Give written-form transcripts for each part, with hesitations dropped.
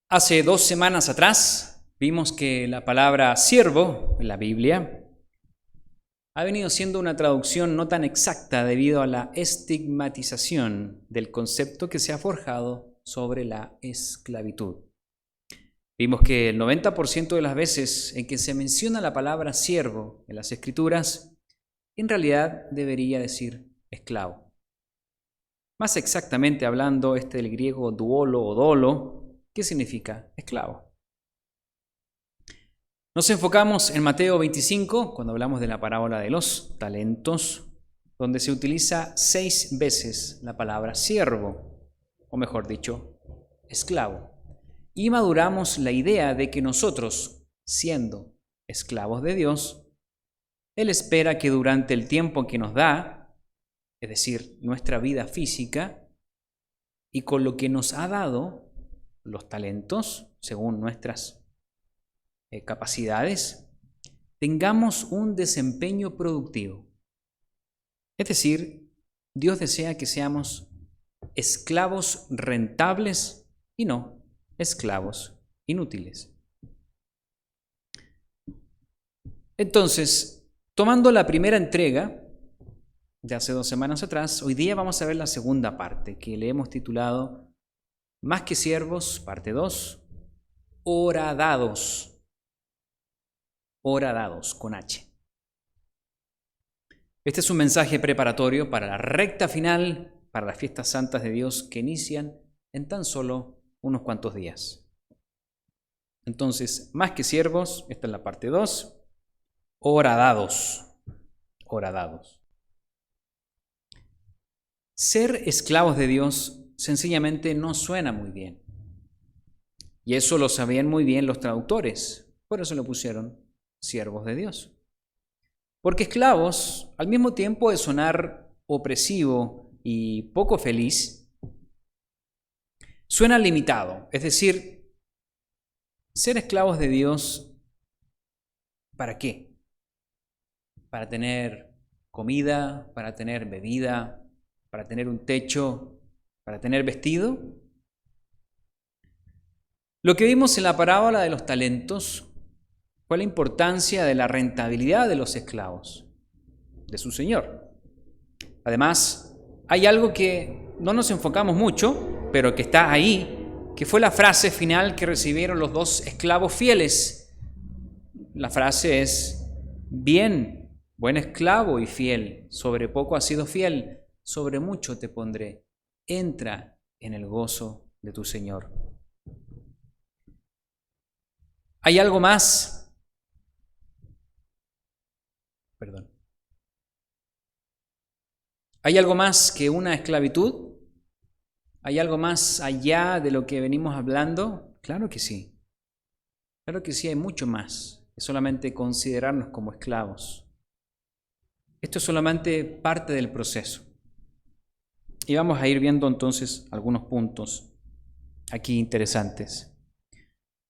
Hace 2 semanas atrás vimos que la palabra siervo en la Biblia ha venido siendo una traducción no tan exacta debido a la estigmatización del concepto que se ha forjado sobre la esclavitud. Vimos que el 90% de las veces en que se menciona la palabra siervo en las Escrituras, en realidad debería decir esclavo. Más exactamente hablando, del griego duolo o dolo, ¿qué significa esclavo? Nos enfocamos en Mateo 25, cuando hablamos de la parábola de los talentos, donde se utiliza 6 veces la palabra siervo, o mejor dicho, esclavo. Y maduramos la idea de que nosotros, siendo esclavos de Dios, Él espera que durante el tiempo que nos da, es decir, nuestra vida física, y con lo que nos ha dado, los talentos, según nuestras capacidades, tengamos un desempeño productivo. Es decir, Dios desea que seamos esclavos rentables y no esclavos inútiles. Entonces, tomando la primera entrega de hace 2 semanas atrás, hoy día vamos a ver la segunda parte, que le hemos titulado Más que siervos, parte 2, horadados. Horadados, con H. Este es un mensaje preparatorio para la recta final, para las fiestas santas de Dios que inician en tan solo unos cuantos días. Entonces, más que siervos, esta es la parte 2, horadados. Horadados. Ser esclavos de Dios sencillamente no suena muy bien. Y eso lo sabían muy bien los traductores, por eso lo pusieron siervos de Dios. Porque esclavos, al mismo tiempo de sonar opresivo y poco feliz, suena limitado. Es decir, ser esclavos de Dios, ¿para qué? Para tener comida, para tener bebida, para tener un techo, para tener vestido. Lo que vimos en la parábola de los talentos fue la importancia de la rentabilidad de los esclavos, de su señor. Además, hay algo que no nos enfocamos mucho, pero que está ahí, que fue la frase final que recibieron los 2 esclavos fieles. La frase es: bien, buen esclavo y fiel, sobre poco has sido fiel, sobre mucho te pondré, entra en el gozo de tu Señor. ¿Hay algo más? ¿Hay algo más que una esclavitud? ¿Hay algo más allá de lo que venimos hablando? Claro que sí. Claro que sí, hay mucho más que solamente considerarnos como esclavos. Esto es solamente parte del proceso. Y vamos a ir viendo entonces algunos puntos aquí interesantes.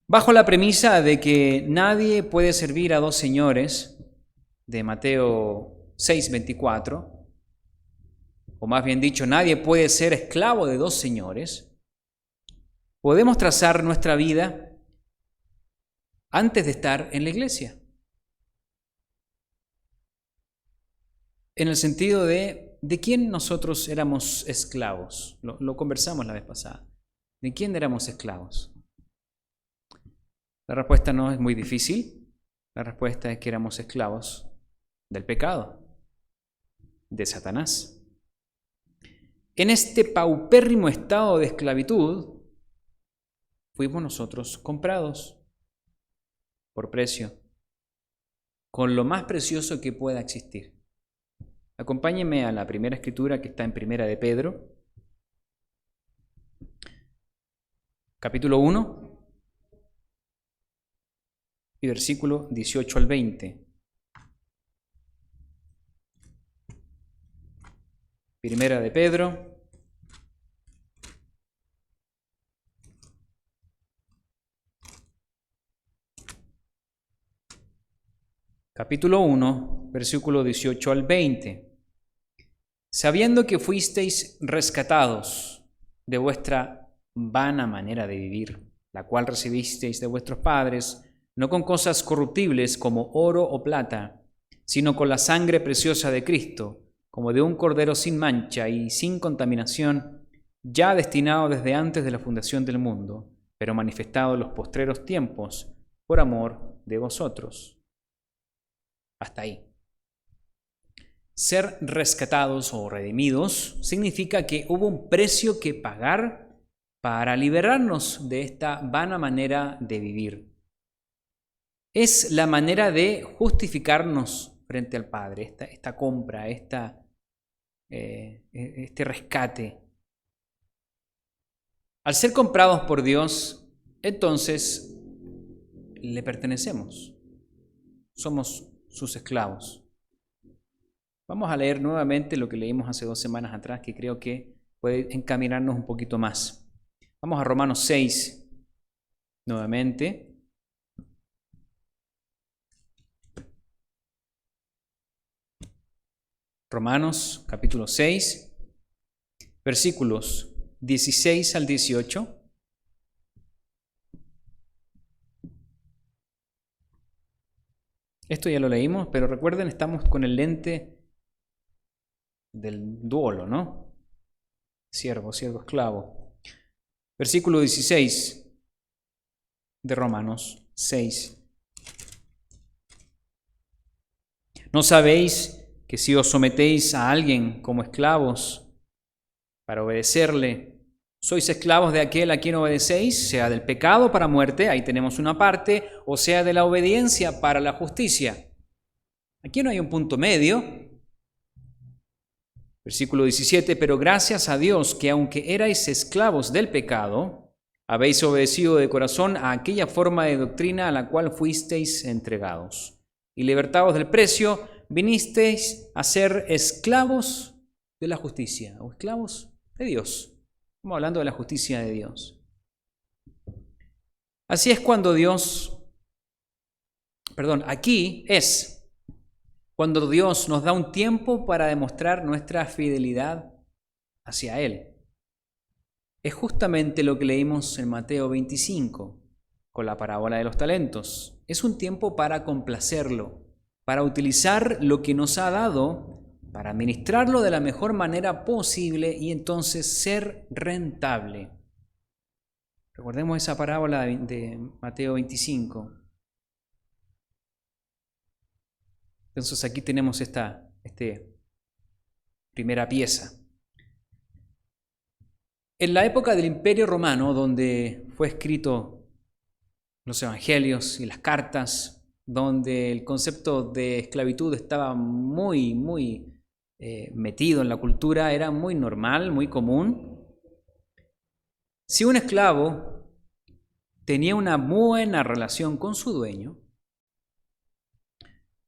Bajo la premisa de que nadie puede servir a 2 señores, de Mateo 6:24, o más bien dicho, nadie puede ser esclavo de 2 señores, podemos trazar nuestra vida antes de estar en la iglesia. En el sentido de quién nosotros éramos esclavos. Lo conversamos la vez pasada. ¿De quién éramos esclavos? La respuesta no es muy difícil. La respuesta es que éramos esclavos del pecado, de Satanás. En este paupérrimo estado de esclavitud, fuimos nosotros comprados por precio, con lo más precioso que pueda existir. Acompáñenme a la primera escritura que está en Primera de Pedro, capítulo 1, y versículo 18 al 20. Primera de Pedro, capítulo 1, versículo 18 al 20. Sabiendo que fuisteis rescatados de vuestra vana manera de vivir, la cual recibisteis de vuestros padres, no con cosas corruptibles como oro o plata, sino con la sangre preciosa de Cristo, como de un cordero sin mancha y sin contaminación, ya destinado desde antes de la fundación del mundo, pero manifestado en los postreros tiempos por amor de vosotros. Hasta ahí. Ser rescatados o redimidos significa que hubo un precio que pagar para liberarnos de esta vana manera de vivir. Es la manera de justificarnos frente al Padre, esta compra, este rescate. Al ser comprados por Dios, entonces le pertenecemos. Somos sus esclavos. Vamos a leer nuevamente lo que leímos hace 2 semanas atrás, que creo que puede encaminarnos un poquito más. Vamos a Romanos 6, nuevamente. Romanos capítulo 6, versículos 16 al 18. Esto ya lo leímos, pero recuerden, estamos con el lente del duolo, ¿no? Siervo, esclavo. Versículo 16 de Romanos 6. ¿No sabéis que si os sometéis a alguien como esclavos para obedecerle, sois esclavos de aquel a quien obedecéis, sea del pecado para muerte, ahí tenemos una parte, o sea de la obediencia para la justicia? Aquí no hay un punto medio. Versículo 17, pero gracias a Dios que aunque erais esclavos del pecado, habéis obedecido de corazón a aquella forma de doctrina a la cual fuisteis entregados. Y libertados del precio, vinisteis a ser esclavos de la justicia, o esclavos de Dios. Estamos hablando de la justicia de Dios. Así es aquí es cuando Dios nos da un tiempo para demostrar nuestra fidelidad hacia Él. Es justamente lo que leímos en Mateo 25, con la parábola de los talentos. Es un tiempo para complacerlo, para utilizar lo que nos ha dado, para administrarlo de la mejor manera posible y entonces ser rentable. Recordemos esa parábola de Mateo 25. Entonces aquí tenemos esta primera pieza. En la época del Imperio Romano, donde fue escrito los evangelios y las cartas, donde el concepto de esclavitud estaba muy metido en la cultura, era muy normal, muy común. Si un esclavo tenía una buena relación con su dueño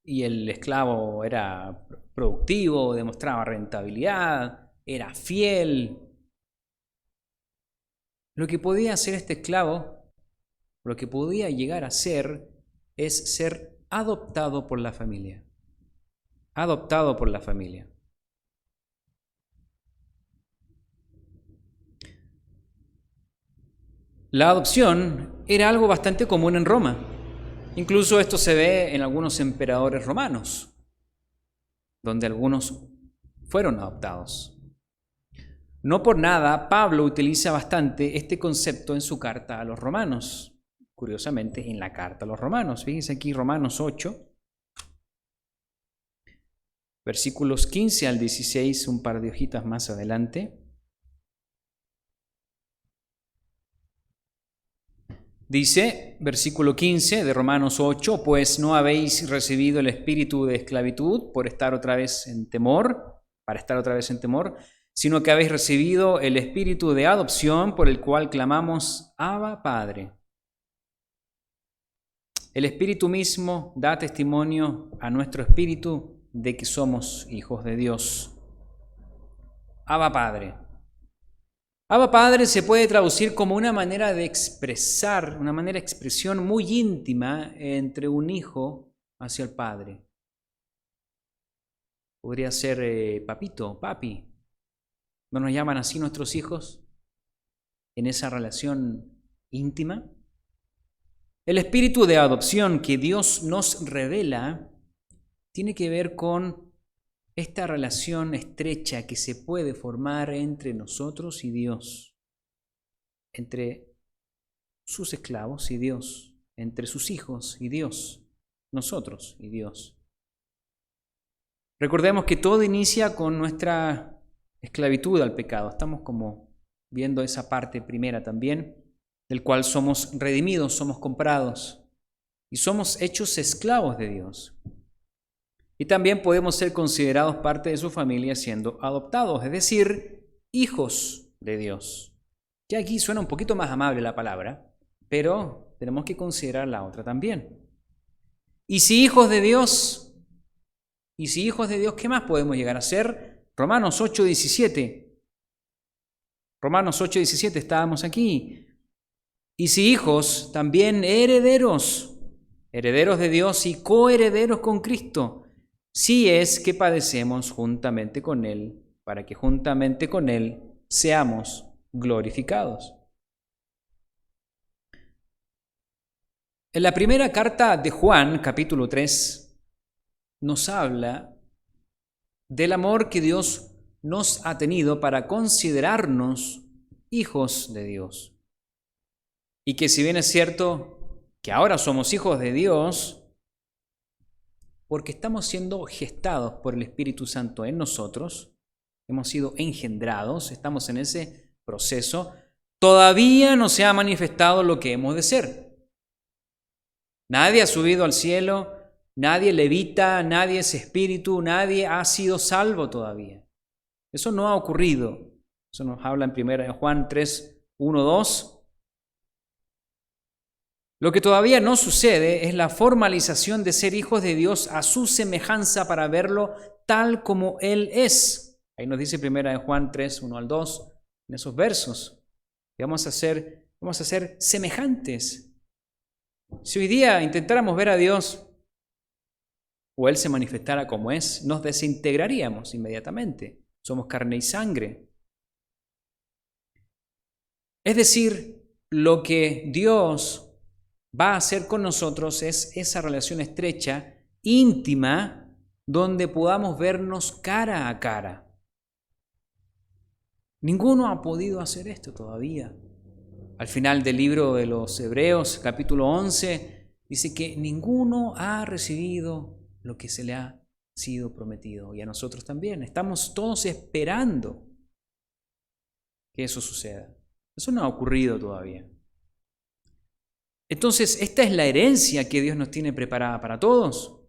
y el esclavo era productivo, demostraba rentabilidad, era fiel, lo que podía hacer este esclavo, lo que podía llegar a ser, es ser adoptado por la familia. Adoptado por la familia. La adopción era algo bastante común en Roma. Incluso esto se ve en algunos emperadores romanos, donde algunos fueron adoptados. No por nada, Pablo utiliza bastante este concepto en su carta a los romanos. Curiosamente, en la carta a los romanos. Fíjense aquí Romanos 8, versículos 15 al 16, un par de hojitas más adelante. Dice, versículo 15 de Romanos 8, pues no habéis recibido el espíritu de esclavitud para estar otra vez en temor, sino que habéis recibido el espíritu de adopción por el cual clamamos, Abba, Padre. El Espíritu mismo da testimonio a nuestro espíritu de que somos hijos de Dios. Abba, Padre. Abba, Padre se puede traducir como una manera de expresar, una manera de expresión muy íntima entre un hijo hacia el Padre. Podría ser papito, papi. ¿No nos llaman así nuestros hijos en esa relación íntima? El espíritu de adopción que Dios nos revela tiene que ver con esta relación estrecha que se puede formar entre nosotros y Dios, entre sus esclavos y Dios, entre sus hijos y Dios, nosotros y Dios. Recordemos que todo inicia con nuestra esclavitud al pecado. Estamos como viendo esa parte primera también, del cual somos redimidos, somos comprados y somos hechos esclavos de Dios. Y también podemos ser considerados parte de su familia siendo adoptados, es decir, hijos de Dios. Ya aquí suena un poquito más amable la palabra, pero tenemos que considerar la otra también. Y si hijos de Dios, ¿qué más podemos llegar a ser? Romanos 8:17. Romanos 8:17, estábamos aquí. Y si hijos, también herederos, herederos de Dios y coherederos con Cristo, si es que padecemos juntamente con Él, para que juntamente con Él seamos glorificados. En la primera carta de Juan, capítulo 3, nos habla del amor que Dios nos ha tenido para considerarnos hijos de Dios. Y que si bien es cierto que ahora somos hijos de Dios, porque estamos siendo gestados por el Espíritu Santo en nosotros, hemos sido engendrados, estamos en ese proceso, todavía no se ha manifestado lo que hemos de ser. Nadie ha subido al cielo, nadie levita, nadie es espíritu, nadie ha sido salvo todavía. Eso no ha ocurrido. Eso nos habla en 1 Juan 3, 1, 2. Lo que todavía no sucede es la formalización de ser hijos de Dios a su semejanza para verlo tal como Él es. Ahí nos dice 1 Juan 3, 1 al 2, en esos versos. Y vamos a ser semejantes. Si hoy día intentáramos ver a Dios o Él se manifestara como es, nos desintegraríamos inmediatamente. Somos carne y sangre. Es decir, lo que Dios va a hacer con nosotros es esa relación estrecha, íntima, donde podamos vernos cara a cara. Ninguno ha podido hacer esto todavía. Al final del libro de los Hebreos, capítulo 11, dice que ninguno ha recibido lo que se le ha sido prometido. Y a nosotros también. Estamos todos esperando que eso suceda. Eso no ha ocurrido todavía. Entonces, esta es la herencia que Dios nos tiene preparada para todos.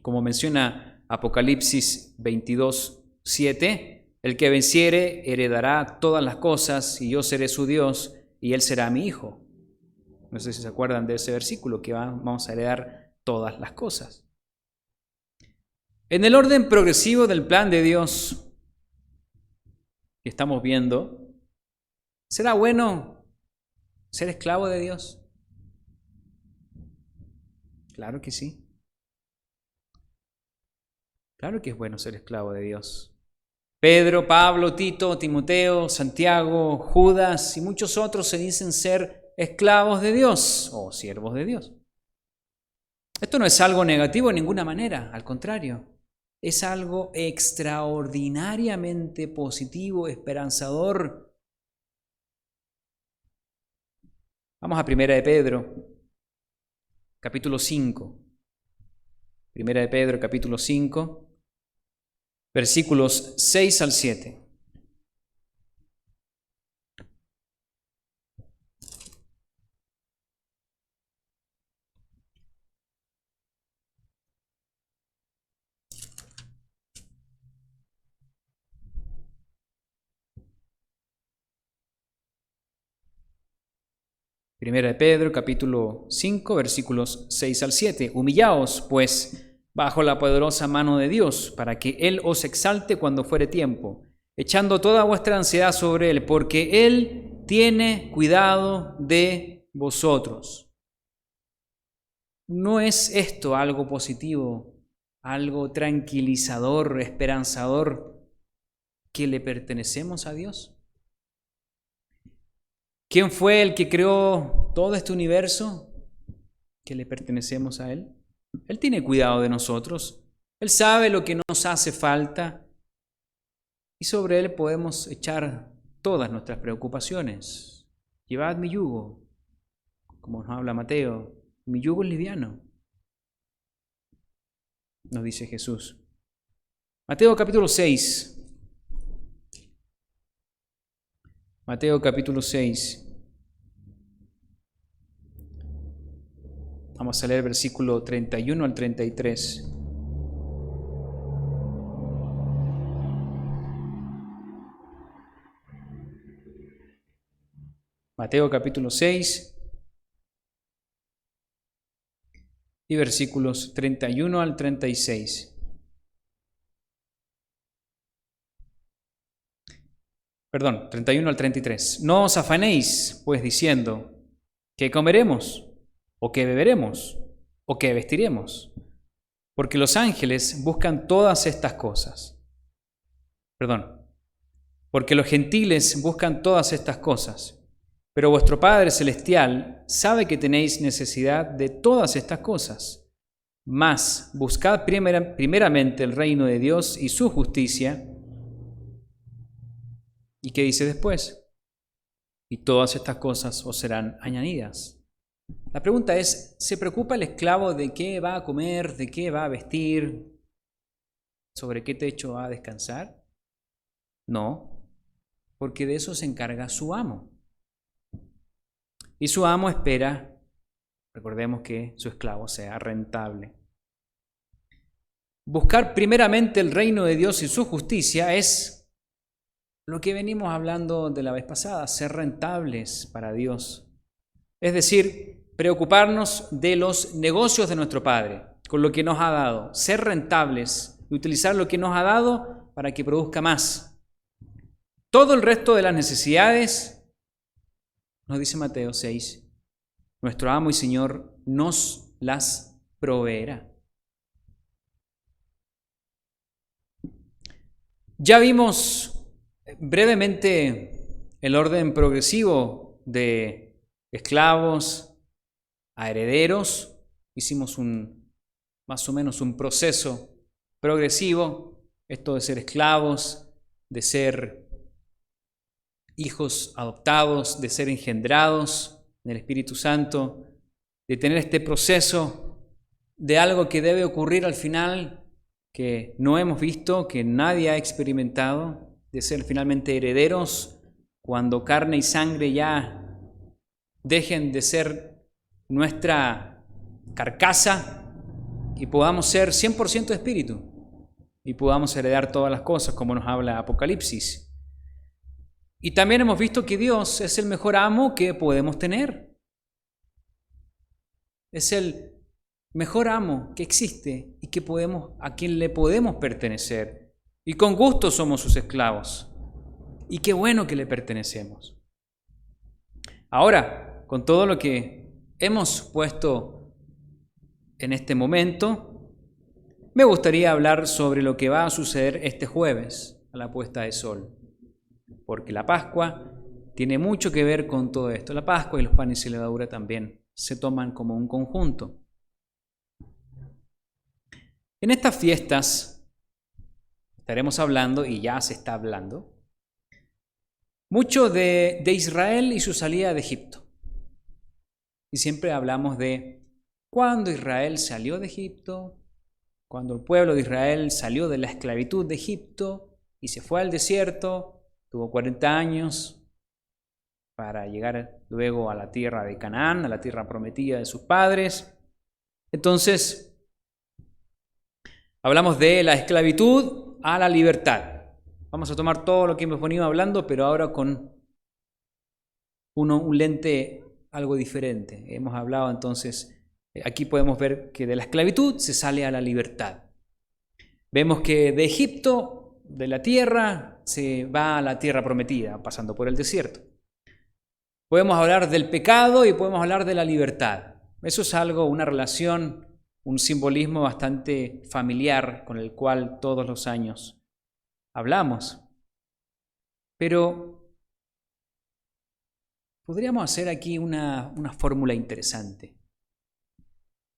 Como menciona Apocalipsis 22:7, el que venciere heredará todas las cosas y yo seré su Dios y él será mi hijo. No sé si se acuerdan de ese versículo, que vamos a heredar todas las cosas. En el orden progresivo del plan de Dios que estamos viendo, ¿será bueno ser esclavo de Dios? Claro que sí. Claro que es bueno ser esclavo de Dios. Pedro, Pablo, Tito, Timoteo, Santiago, Judas y muchos otros se dicen ser esclavos de Dios o siervos de Dios. Esto no es algo negativo de ninguna manera, al contrario, es algo extraordinariamente positivo, esperanzador. Vamos a 1 de Pedro, capítulo 5. 1 de Pedro, capítulo 5, versículos 6 al 7. Primera de Pedro, capítulo 5, versículos 6 al 7. Humillaos, pues, bajo la poderosa mano de Dios, para que Él os exalte cuando fuere tiempo, echando toda vuestra ansiedad sobre Él, porque Él tiene cuidado de vosotros. ¿No es esto algo positivo, algo tranquilizador, esperanzador, que le pertenecemos a Dios? ¿Quién fue el que creó todo este universo? Que le pertenecemos a Él. Él tiene cuidado de nosotros. Él sabe lo que nos hace falta. Y sobre Él podemos echar todas nuestras preocupaciones. Llevad mi yugo, como nos habla Mateo. Mi yugo es liviano, nos dice Jesús. Mateo capítulo 6. Mateo capítulo 6. Vamos a leer versículo 31 al 33. Mateo capítulo 6 y versículos 31 al 36. Perdón, 31 al 33. No os afanéis, pues, diciendo, ¿qué comeremos? ¿O qué beberemos? ¿O qué vestiremos? Porque los ángeles buscan todas estas cosas. Porque los gentiles buscan todas estas cosas. Pero vuestro Padre Celestial sabe que tenéis necesidad de todas estas cosas. Mas buscad primeramente el reino de Dios y su justicia. ¿Y qué dice después? Y todas estas cosas os serán añadidas. La pregunta es, ¿se preocupa el esclavo de qué va a comer, de qué va a vestir, sobre qué techo va a descansar? No, porque de eso se encarga su amo. Y su amo espera, recordemos, que su esclavo sea rentable. Buscar primeramente el reino de Dios y su justicia es lo que venimos hablando de la vez pasada, ser rentables para Dios. Es decir, preocuparnos de los negocios de nuestro Padre, con lo que nos ha dado, ser rentables y utilizar lo que nos ha dado para que produzca más. Todo el resto de las necesidades, nos dice Mateo 6, nuestro amo y Señor nos las proveerá. Ya vimos brevemente el orden progresivo de esclavos a herederos. Hicimos más o menos un proceso progresivo, esto de ser esclavos, de ser hijos adoptados, de ser engendrados en el Espíritu Santo, de tener este proceso de algo que debe ocurrir al final, que no hemos visto, que nadie ha experimentado, de ser finalmente herederos cuando carne y sangre ya dejen de ser nuestra carcasa y podamos ser 100% espíritu y podamos heredar todas las cosas como nos habla Apocalipsis. Y también hemos visto que Dios es el mejor amo que podemos tener. Es el mejor amo que existe y a quien le podemos pertenecer. Y con gusto somos sus esclavos. Y qué bueno que le pertenecemos. Ahora, con todo lo que hemos puesto en este momento, me gustaría hablar sobre lo que va a suceder este jueves a la puesta de sol. Porque la Pascua tiene mucho que ver con todo esto. La Pascua y los panes y levadura también se toman como un conjunto. En estas fiestas estaremos hablando, y ya se está hablando, mucho de Israel y su salida de Egipto. Y siempre hablamos de cuando Israel salió de Egipto, cuando el pueblo de Israel salió de la esclavitud de Egipto y se fue al desierto, tuvo 40 años para llegar luego a la tierra de Canaán, a la tierra prometida de sus padres. Entonces, hablamos de la esclavitud a la libertad. Vamos a tomar todo lo que hemos venido hablando, pero ahora con un lente algo diferente. Hemos hablado entonces, aquí podemos ver que de la esclavitud se sale a la libertad. Vemos que de Egipto, de la tierra, se va a la tierra prometida, pasando por el desierto. Podemos hablar del pecado y podemos hablar de la libertad. Eso es algo, una relación, un simbolismo bastante familiar con el cual todos los años hablamos. Pero podríamos hacer aquí una fórmula interesante.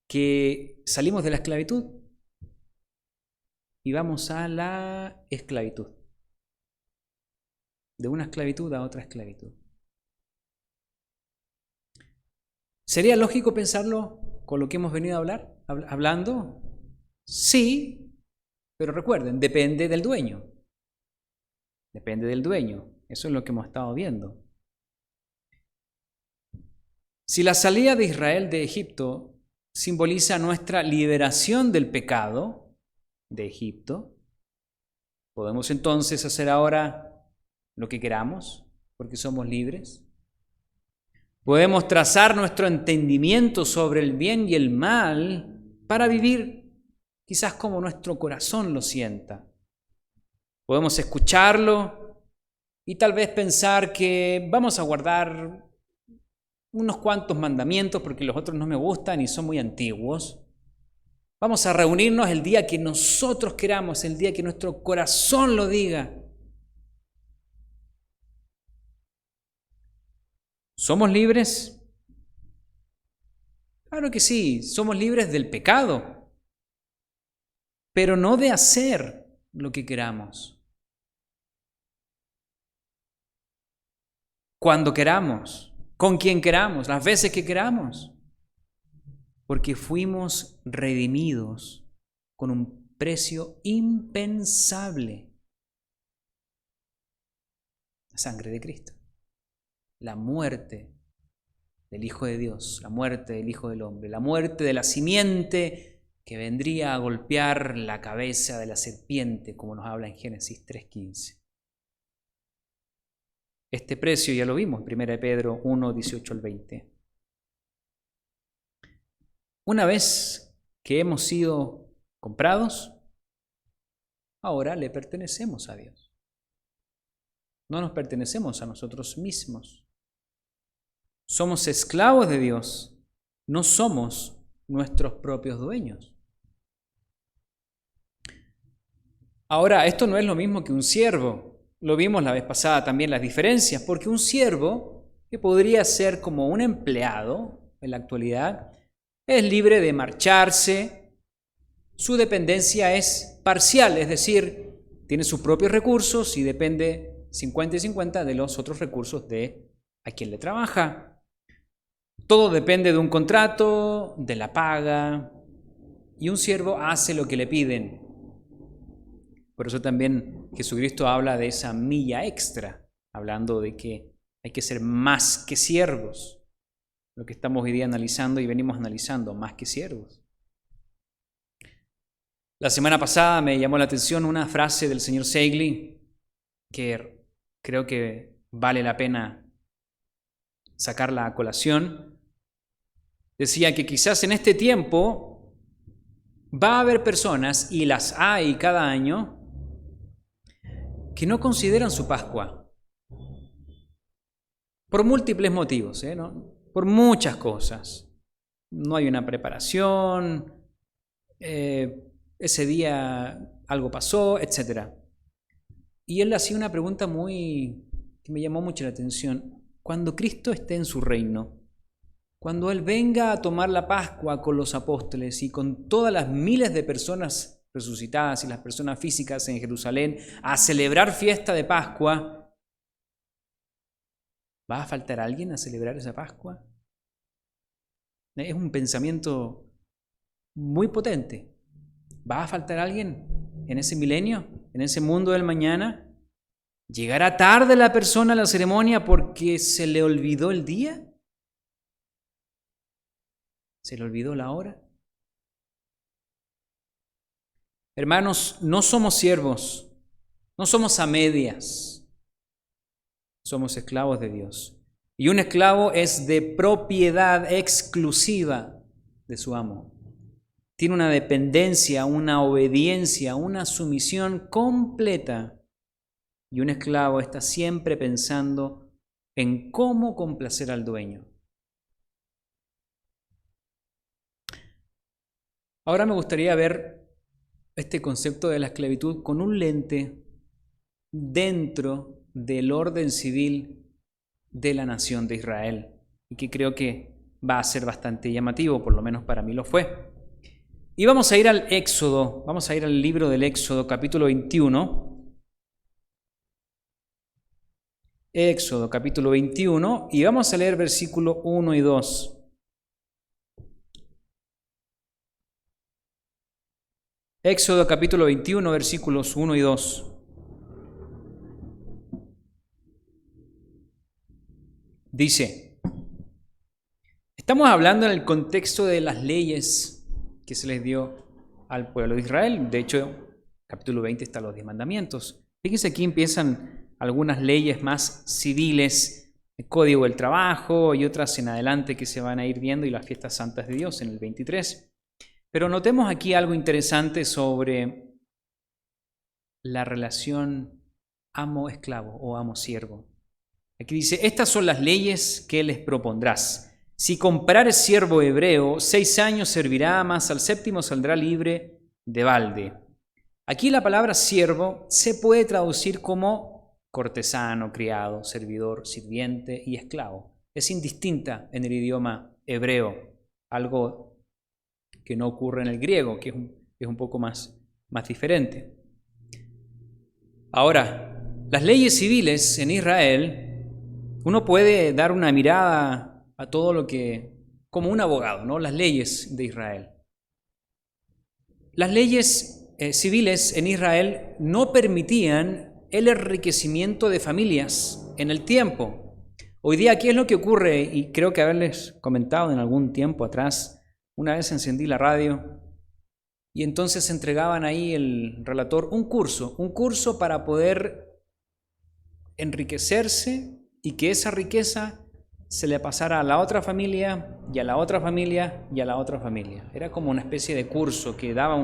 Que salimos de la esclavitud y vamos a la esclavitud. De una esclavitud a otra esclavitud. ¿Sería lógico pensarlo con lo que hemos venido a hablando? Sí, pero recuerden, depende del dueño. Depende del dueño. Eso es lo que hemos estado viendo. Si la salida de Israel de Egipto simboliza nuestra liberación del pecado de Egipto, podemos entonces hacer ahora lo que queramos, porque somos libres. Podemos trazar nuestro entendimiento sobre el bien y el mal para vivir quizás como nuestro corazón lo sienta. Podemos escucharlo y tal vez pensar que vamos a guardar unos cuantos mandamientos porque los otros no me gustan y son muy antiguos. Vamos a reunirnos el día que nosotros queramos, el día que nuestro corazón lo diga. ¿Somos libres? Claro que sí, somos libres del pecado, pero no de hacer lo que queramos. Cuando queramos, con quien queramos, las veces que queramos, porque fuimos redimidos con un precio impensable. La sangre de Cristo. La muerte del Hijo de Dios, la muerte del Hijo del Hombre, la muerte de la simiente que vendría a golpear la cabeza de la serpiente, como nos habla en Génesis 3:15. Este precio ya lo vimos en 1 Pedro 1, 18 al 20. Una vez que hemos sido comprados, ahora le pertenecemos a Dios. No nos pertenecemos a nosotros mismos. Somos esclavos de Dios, no somos nuestros propios dueños. Ahora, esto no es lo mismo que un siervo. Lo vimos la vez pasada también las diferencias, porque un siervo, que podría ser como un empleado en la actualidad, es libre de marcharse. Su dependencia es parcial, es decir, tiene sus propios recursos y depende 50 y 50 de los otros recursos de a quien le trabaja. Todo depende de un contrato, de la paga, y un siervo hace lo que le piden. Por eso también Jesucristo habla de esa milla extra, hablando de que hay que ser más que siervos. Lo que estamos hoy día analizando y venimos analizando, más que siervos. La semana pasada me llamó la atención una frase del señor Seigle que creo que vale la pena sacarla a colación. Decía que quizás en este tiempo va a haber personas, y las hay cada año, que no consideran su Pascua. Por múltiples motivos, ¿no? Por muchas cosas. No hay una preparación, ese día algo pasó, etc. Y él hacía una pregunta que me llamó mucho la atención. Cuando Cristo esté en su reino, cuando Él venga a tomar la Pascua con los apóstoles y con todas las miles de personas resucitadas y las personas físicas en Jerusalén a celebrar fiesta de Pascua, ¿va a faltar alguien a celebrar esa Pascua? Es un pensamiento muy potente. ¿Va a faltar alguien en ese milenio, en ese mundo del mañana? ¿Llegará tarde la persona a la ceremonia porque se le olvidó el día? ¿Se le olvidó la hora? Hermanos, no somos siervos, no somos a medias, somos esclavos de Dios. Y un esclavo es de propiedad exclusiva de su amo. Tiene una dependencia, una obediencia, una sumisión completa. Y un esclavo está siempre pensando en cómo complacer al dueño. Ahora me gustaría ver este concepto de la esclavitud con un lente dentro del orden civil de la nación de Israel, y que creo que va a ser bastante llamativo, por lo menos para mí lo fue. Y vamos a ir al Éxodo, vamos a ir al libro del Éxodo, capítulo 21. Éxodo, capítulo 21, y vamos a leer versículo 1 y 2. Éxodo, capítulo 21, versículos 1 y 2. Dice, estamos hablando en el contexto de las leyes que se les dio al pueblo de Israel. De hecho, capítulo 20 están los 10 mandamientos. Fíjense, aquí empiezan algunas leyes más civiles, el código del trabajo y otras en adelante que se van a ir viendo, y las fiestas santas de Dios en el 23. Pero notemos aquí algo interesante sobre la relación amo-esclavo o amo-siervo. Aquí dice, estas son las leyes que les propondrás. Si comprares siervo hebreo, 6 años servirá, mas al 7º saldrá libre de balde. Aquí la palabra siervo se puede traducir como cortesano, criado, servidor, sirviente y esclavo. Es indistinta en el idioma hebreo, algo que no ocurre en el griego, que es un poco más diferente. Ahora, las leyes civiles en Israel, uno puede dar una mirada a todo lo que, como un abogado, ¿no? Las leyes de Israel. Las leyes civiles en Israel no permitían el enriquecimiento de familias en el tiempo. Hoy día, ¿qué es lo que ocurre? Y creo que haberles comentado en algún tiempo atrás, una vez encendí la radio y entonces entregaban ahí el relator un curso para poder enriquecerse y que esa riqueza se le pasara a la otra familia y a la otra familia y a la otra familia. Era como una especie de curso que daba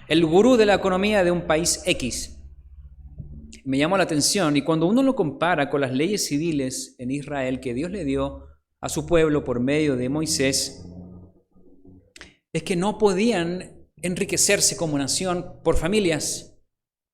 el gurú de la economía de un país X. Me llamó la atención, y cuando uno lo compara con las leyes civiles en Israel que Dios le dio a su pueblo por medio de Moisés, es que no podían enriquecerse como nación por familias,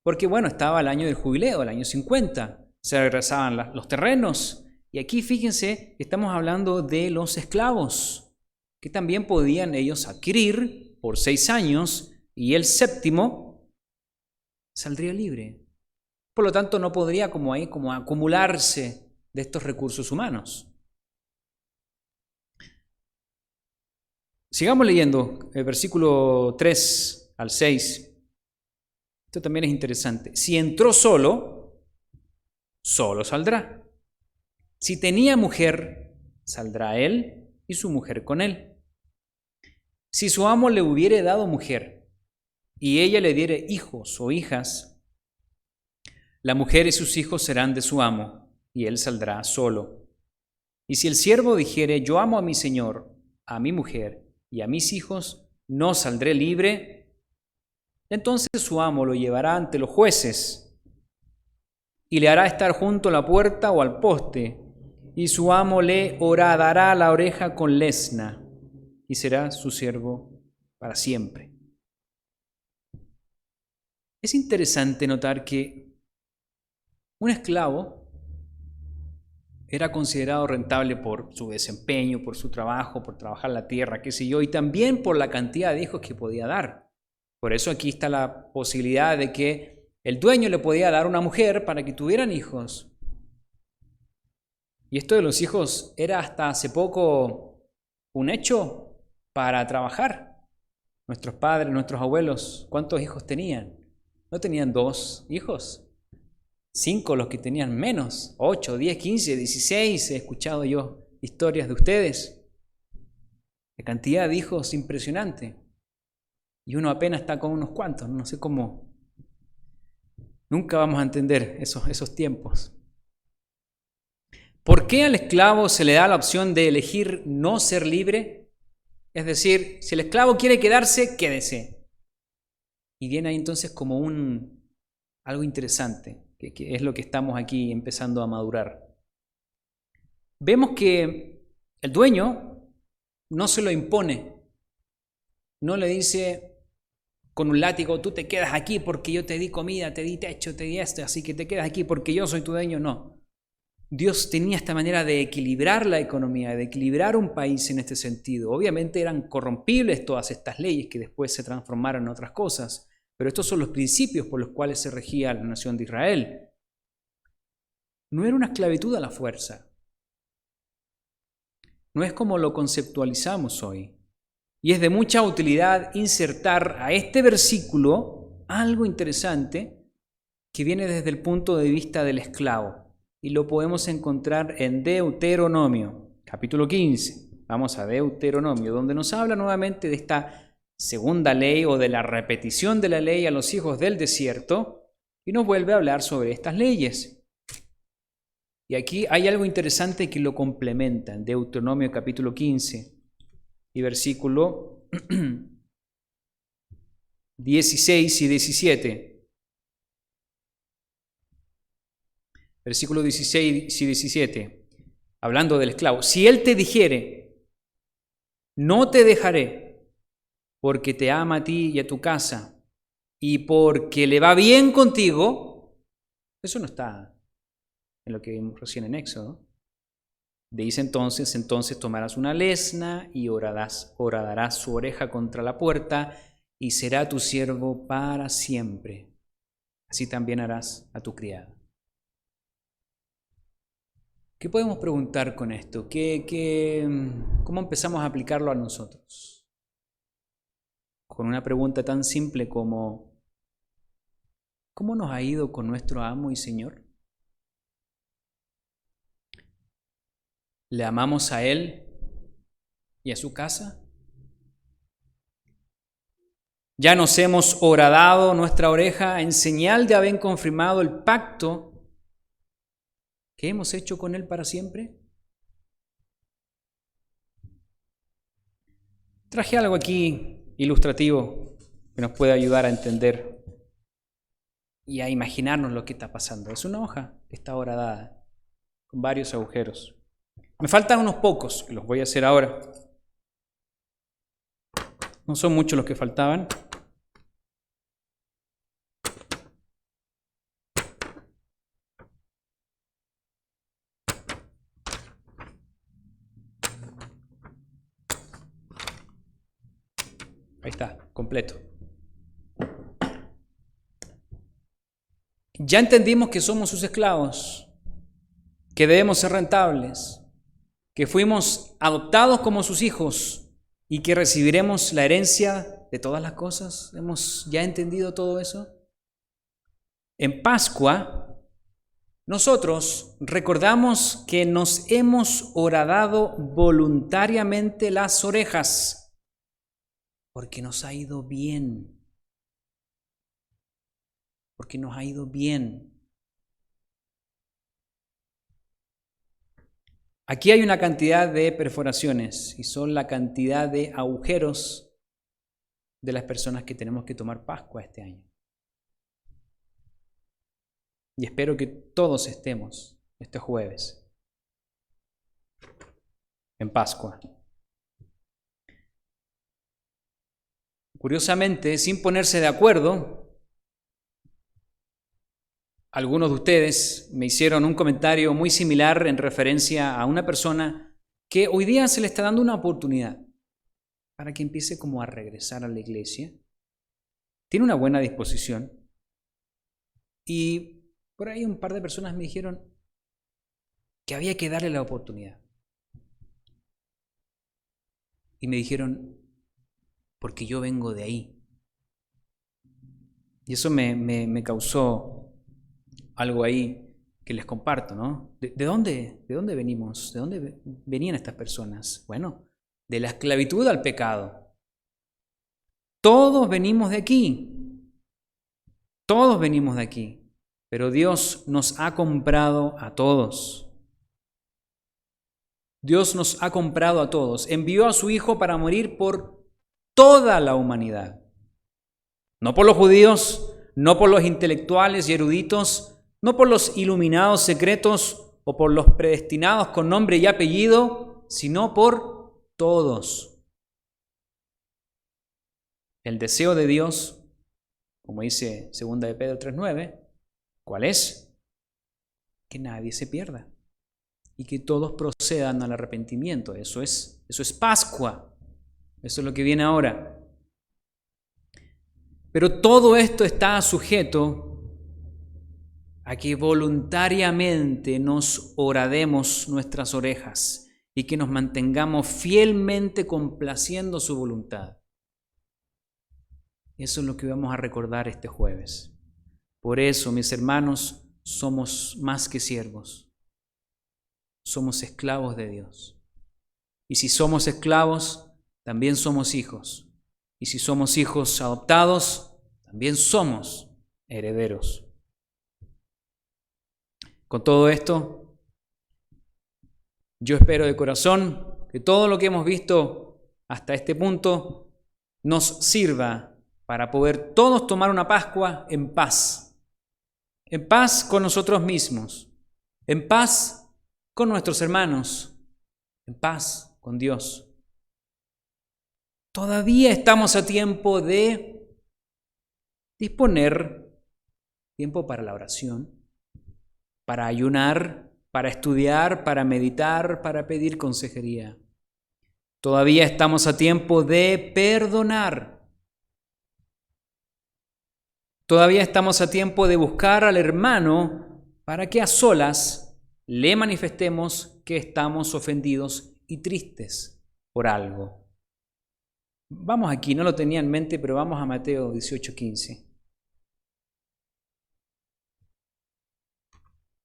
porque bueno, estaba el año del jubileo, el año 50, se regresaban los terrenos, y aquí fíjense, estamos hablando de los esclavos, que también podían ellos adquirir por 6 años, y el 7º saldría libre. Por lo tanto, no podría como acumularse de estos recursos humanos. Sigamos leyendo el versículo 3 al 6. Esto también es interesante. Si entró solo, solo saldrá. Si tenía mujer, saldrá él y su mujer con él. Si su amo le hubiere dado mujer y ella le diere hijos o hijas, la mujer y sus hijos serán de su amo y él saldrá solo. Y si el siervo dijere, yo amo a mi señor, a mi mujer y a mis hijos, no saldré libre, entonces su amo lo llevará ante los jueces y le hará estar junto a la puerta o al poste, y su amo le horadará la oreja con lesna, y será su siervo para siempre. Es interesante notar que un esclavo era considerado rentable por su desempeño, por su trabajo, por trabajar la tierra, qué sé yo, y también por la cantidad de hijos que podía dar. Por eso aquí está la posibilidad de que el dueño le podía dar una mujer para que tuvieran hijos. Y esto de los hijos era hasta hace poco un hecho para trabajar. Nuestros padres, nuestros abuelos, ¿cuántos hijos tenían? No tenían 2 hijos. 5 los que tenían menos, 8, 10, 15, 16, he escuchado yo historias de ustedes. La cantidad de hijos impresionante. Y uno apenas está con unos cuantos, no sé cómo. Nunca vamos a entender esos tiempos. ¿Por qué al esclavo se le da la opción de elegir no ser libre? Es decir, si el esclavo quiere quedarse, quédese. Y viene ahí entonces como algo interesante, que es lo que estamos aquí empezando a madurar. Vemos que el dueño no se lo impone, no le dice con un látigo, tú te quedas aquí porque yo te di comida, te di techo, te di esto, así que te quedas aquí porque yo soy tu dueño, no. Dios tenía esta manera de equilibrar la economía, de equilibrar un país en este sentido. Obviamente eran corrompibles todas estas leyes que después se transformaron en otras cosas, pero estos son los principios por los cuales se regía la nación de Israel. No era una esclavitud a la fuerza. No es como lo conceptualizamos hoy. Y es de mucha utilidad insertar a este versículo algo interesante que viene desde el punto de vista del esclavo. Y lo podemos encontrar en Deuteronomio, capítulo 15. Vamos a Deuteronomio, donde nos habla nuevamente de esta segunda ley o de la repetición de la ley a los hijos del desierto y nos vuelve a hablar sobre estas leyes. Y aquí hay algo interesante que lo complementa en Deuteronomio capítulo 15 y versículo 16 y 17. Versículo 16 y 17, hablando del esclavo. Si él te dijere, no te dejaré, porque te ama a ti y a tu casa, y porque le va bien contigo, eso no está en lo que vimos recién en Éxodo. Dice entonces tomarás una lesna y horadarás su oreja contra la puerta, y será tu siervo para siempre. Así también harás a tu criada. ¿Qué podemos preguntar con esto? ¿Cómo empezamos a aplicarlo a nosotros? Con una pregunta tan simple como ¿cómo nos ha ido con nuestro amo y Señor? ¿Le amamos a Él y a su casa? ¿Ya nos hemos horadado nuestra oreja en señal de haber confirmado el pacto que hemos hecho con Él para siempre? Traje algo aquí ilustrativo que nos puede ayudar a entender y a imaginarnos lo que está pasando. Es una hoja que está horadada con varios agujeros. Me faltan unos pocos, que los voy a hacer ahora. No son muchos los que faltaban. Ahí está, completo. Ya entendimos que somos sus esclavos, que debemos ser rentables, que fuimos adoptados como sus hijos y que recibiremos la herencia de todas las cosas. ¿Hemos ya entendido todo eso? En Pascua, nosotros recordamos que nos hemos horadado voluntariamente las orejas porque nos ha ido bien. Porque nos ha ido bien. Aquí hay una cantidad de perforaciones y son la cantidad de agujeros de las personas que tenemos que tomar Pascua este año. Y espero que todos estemos este jueves en Pascua. Curiosamente, sin ponerse de acuerdo, algunos de ustedes me hicieron un comentario muy similar en referencia a una persona que hoy día se le está dando una oportunidad para que empiece como a regresar a la iglesia. Tiene una buena disposición. Y por ahí un par de personas me dijeron que había que darle la oportunidad. Y me dijeron, porque yo vengo de ahí. Y eso me causó algo ahí que les comparto, ¿no? ¿De dónde venimos? ¿De dónde venían estas personas? Bueno, de la esclavitud al pecado. Todos venimos de aquí. Todos venimos de aquí. Pero Dios nos ha comprado a todos. Dios nos ha comprado a todos. Envió a su Hijo para morir por toda la humanidad. No por los judíos, no por los intelectuales y eruditos, no por los iluminados secretos o por los predestinados con nombre y apellido, sino por todos. El deseo de Dios, como dice 2 de Pedro 3:9, ¿cuál es? Que nadie se pierda, y que todos procedan al arrepentimiento. Eso es Pascua. Eso es lo que viene ahora. Pero todo esto está sujeto a que voluntariamente nos horademos nuestras orejas y que nos mantengamos fielmente complaciendo su voluntad. Eso es lo que vamos a recordar este jueves. Por eso, mis hermanos, somos más que siervos. Somos esclavos de Dios. Y si somos esclavos, también somos hijos. Y si somos hijos adoptados, también somos herederos. Con todo esto, yo espero de corazón que todo lo que hemos visto hasta este punto nos sirva para poder todos tomar una Pascua en paz con nosotros mismos, en paz con nuestros hermanos, en paz con Dios. Todavía estamos a tiempo de disponer tiempo para la oración, para ayunar, para estudiar, para meditar, para pedir consejería. Todavía estamos a tiempo de perdonar. Todavía estamos a tiempo de buscar al hermano para que a solas le manifestemos que estamos ofendidos y tristes por algo. Vamos aquí, no lo tenía en mente, pero vamos a Mateo 18:15.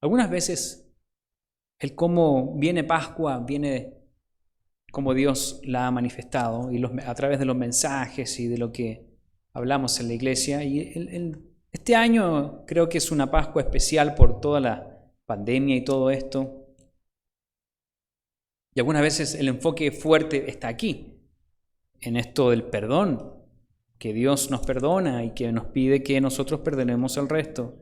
Algunas veces el cómo viene Pascua viene como Dios la ha manifestado y a través de los mensajes y de lo que hablamos en la iglesia. Y este año creo que es una Pascua especial por toda la pandemia y todo esto. Y algunas veces el enfoque fuerte está aquí, en esto del perdón, que Dios nos perdona y que nos pide que nosotros perdonemos al resto.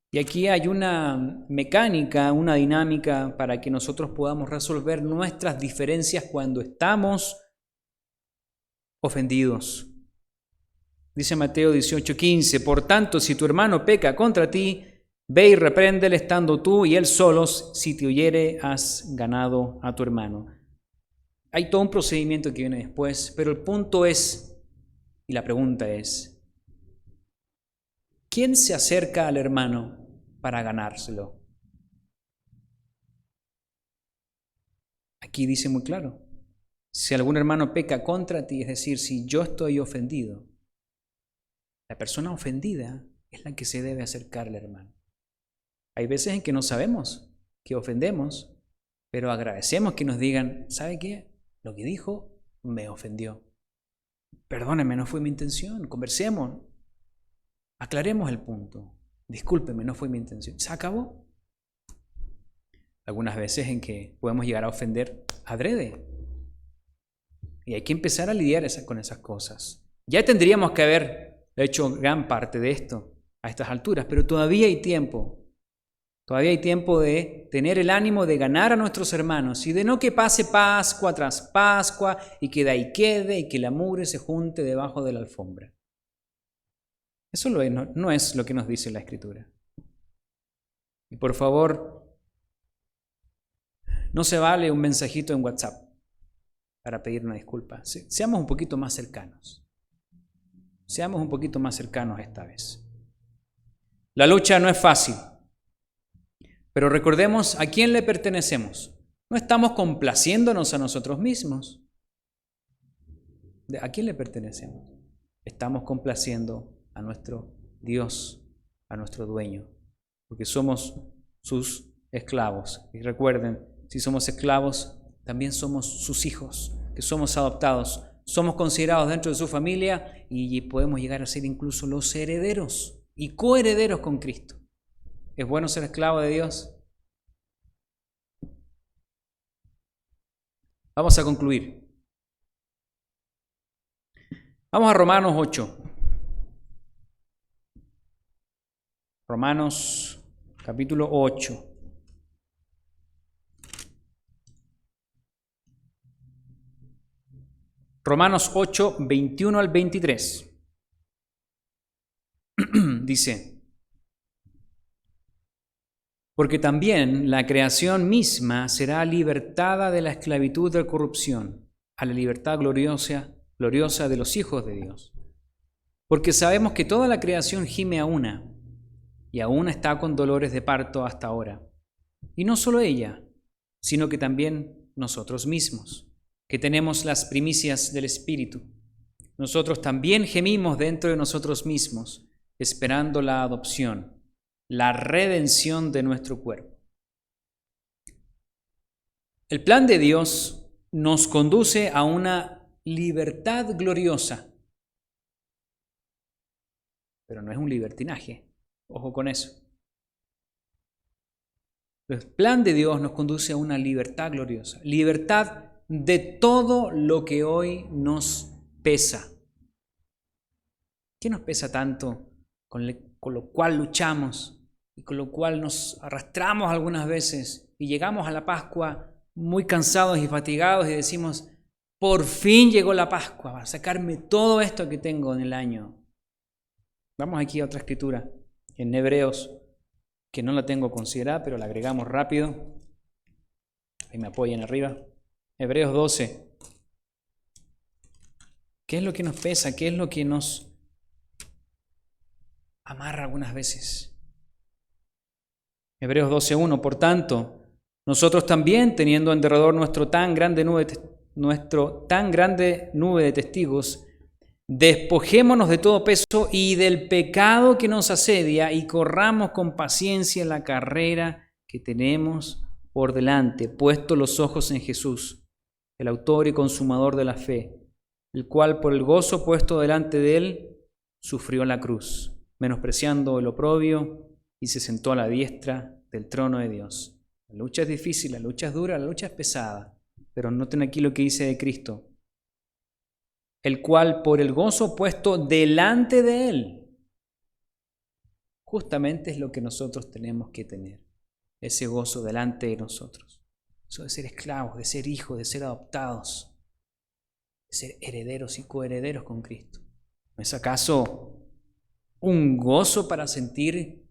Y aquí hay una mecánica, una dinámica para que nosotros podamos resolver nuestras diferencias cuando estamos ofendidos. Dice Mateo 18:15, por tanto, si tu hermano peca contra ti, ve y repréndele estando tú y él solos, si te oyere, has ganado a tu hermano. Hay todo un procedimiento que viene después, pero el punto es, y la pregunta es, ¿quién se acerca al hermano para ganárselo? Aquí dice muy claro, si algún hermano peca contra ti, es decir, si yo estoy ofendido, la persona ofendida es la que se debe acercar al hermano. Hay veces en que no sabemos que ofendemos, pero agradecemos que nos digan, ¿sabe qué? Lo que dijo me ofendió. Perdóneme, no fue mi intención, conversemos, aclaremos el punto. Discúlpeme, no fue mi intención. ¿Se acabó? Algunas veces en que podemos llegar a ofender adrede. Y hay que empezar a lidiar con esas cosas. Ya tendríamos que haber hecho gran parte de esto a estas alturas, pero todavía hay tiempo. Todavía hay tiempo de tener el ánimo de ganar a nuestros hermanos y de no que pase Pascua tras Pascua y que de ahí quede y que la mugre se junte debajo de la alfombra. Eso no es lo que nos dice la Escritura. Y por favor, no se vale un mensajito en WhatsApp para pedir una disculpa. Seamos un poquito más cercanos. Seamos un poquito más cercanos esta vez. La lucha no es fácil. Pero recordemos a quién le pertenecemos. No estamos complaciéndonos a nosotros mismos. ¿A quién le pertenecemos? Estamos complaciendo a nuestro Dios, a nuestro dueño, porque somos sus esclavos. Y recuerden, si somos esclavos, también somos sus hijos, que somos adoptados. Somos considerados dentro de su familia y podemos llegar a ser incluso los herederos y coherederos con Cristo. ¿Es bueno ser esclavo de Dios? Vamos a concluir. Vamos a Romanos 8. Romanos capítulo 8. Romanos 8, 21 al 23. Dice: Porque también la creación misma será libertada de la esclavitud de la corrupción a la libertad gloriosa de los hijos de Dios. Porque sabemos que toda la creación gime a una, y aún está con dolores de parto hasta ahora. Y no solo ella, sino que también nosotros mismos, que tenemos las primicias del Espíritu. Nosotros también gemimos dentro de nosotros mismos, esperando la adopción, la redención de nuestro cuerpo. El plan de Dios nos conduce a una libertad gloriosa, pero no es un libertinaje. Ojo con eso. El plan de Dios nos conduce a una libertad gloriosa, libertad de todo lo que hoy nos pesa. ¿Qué nos pesa tanto, con lo cual luchamos y con lo cual nos arrastramos algunas veces y llegamos a la Pascua muy cansados y fatigados y decimos, por fin llegó la Pascua, para sacarme todo esto que tengo en el año? Vamos aquí a otra escritura, en Hebreos, que no la tengo considerada, pero la agregamos rápido. Ahí me apoyan arriba. Hebreos 12. ¿Qué es lo que nos pesa? ¿Qué es lo que nos amarra algunas veces? Hebreos 12:1. Por tanto, nosotros también, teniendo en derredor nuestra tan grande nube de testigos, despojémonos de todo peso y del pecado que nos asedia y corramos con paciencia la carrera que tenemos por delante, puestos los ojos en Jesús, el autor y consumador de la fe, el cual por el gozo puesto delante de él sufrió la cruz, menospreciando el oprobio, y se sentó a la diestra del trono de Dios. La lucha es difícil, la lucha es dura, la lucha es pesada, pero noten aquí lo que dice de Cristo, el cual por el gozo puesto delante de él, justamente es lo que nosotros tenemos que tener, ese gozo delante de nosotros. Eso de ser esclavos, de ser hijos, de ser adoptados, de ser herederos y coherederos con Cristo. ¿No es acaso un gozo para sentir,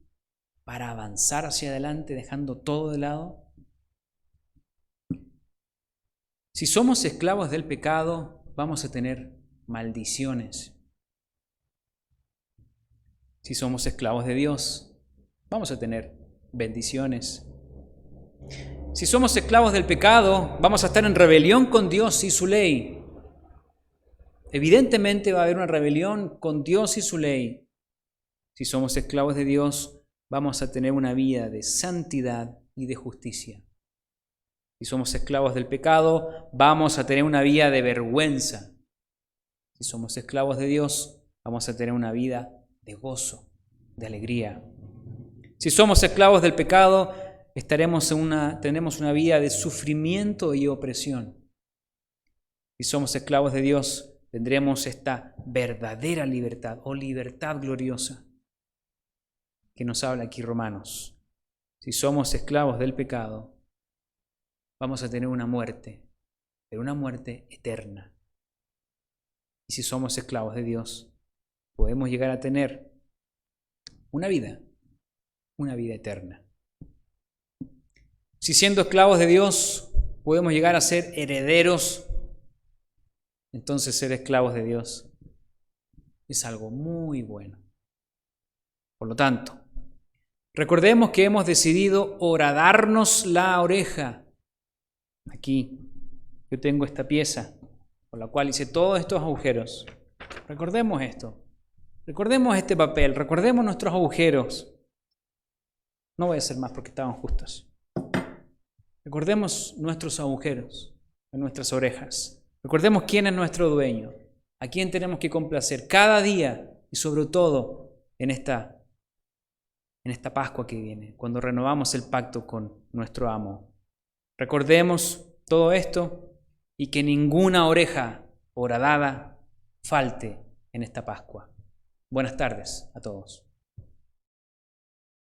para avanzar hacia adelante, dejando todo de lado? Si somos esclavos del pecado, vamos a tener maldiciones. Si somos esclavos de Dios, vamos a tener bendiciones. Si somos esclavos del pecado, vamos a estar en rebelión con Dios y su ley. Evidentemente va a haber una rebelión con Dios y su ley. Si somos esclavos de Dios, vamos a tener una vida de santidad y de justicia. Si somos esclavos del pecado, vamos a tener una vida de vergüenza. Si somos esclavos de Dios, vamos a tener una vida de gozo, de alegría. Si somos esclavos del pecado, tenemos una vida de sufrimiento y opresión. Si somos esclavos de Dios, tendremos esta verdadera libertad o libertad gloriosa que nos habla aquí Romanos. Si somos esclavos del pecado, vamos a tener una muerte, pero una muerte eterna. Y si somos esclavos de Dios, podemos llegar a tener una vida eterna. Si siendo esclavos de Dios podemos llegar a ser herederos, entonces ser esclavos de Dios es algo muy bueno. Por lo tanto, recordemos que hemos decidido horadarnos la oreja. Aquí yo tengo esta pieza con la cual hice todos estos agujeros. Recordemos esto. Recordemos este papel. Recordemos nuestros agujeros. No voy a hacer más porque estaban justos. Recordemos nuestros agujeros en nuestras orejas. Recordemos quién es nuestro dueño, a quién tenemos que complacer cada día y sobre todo en esta Pascua que viene, cuando renovamos el pacto con nuestro amo. Recordemos todo esto y que ninguna oreja horadada falte en esta Pascua. Buenas tardes a todos.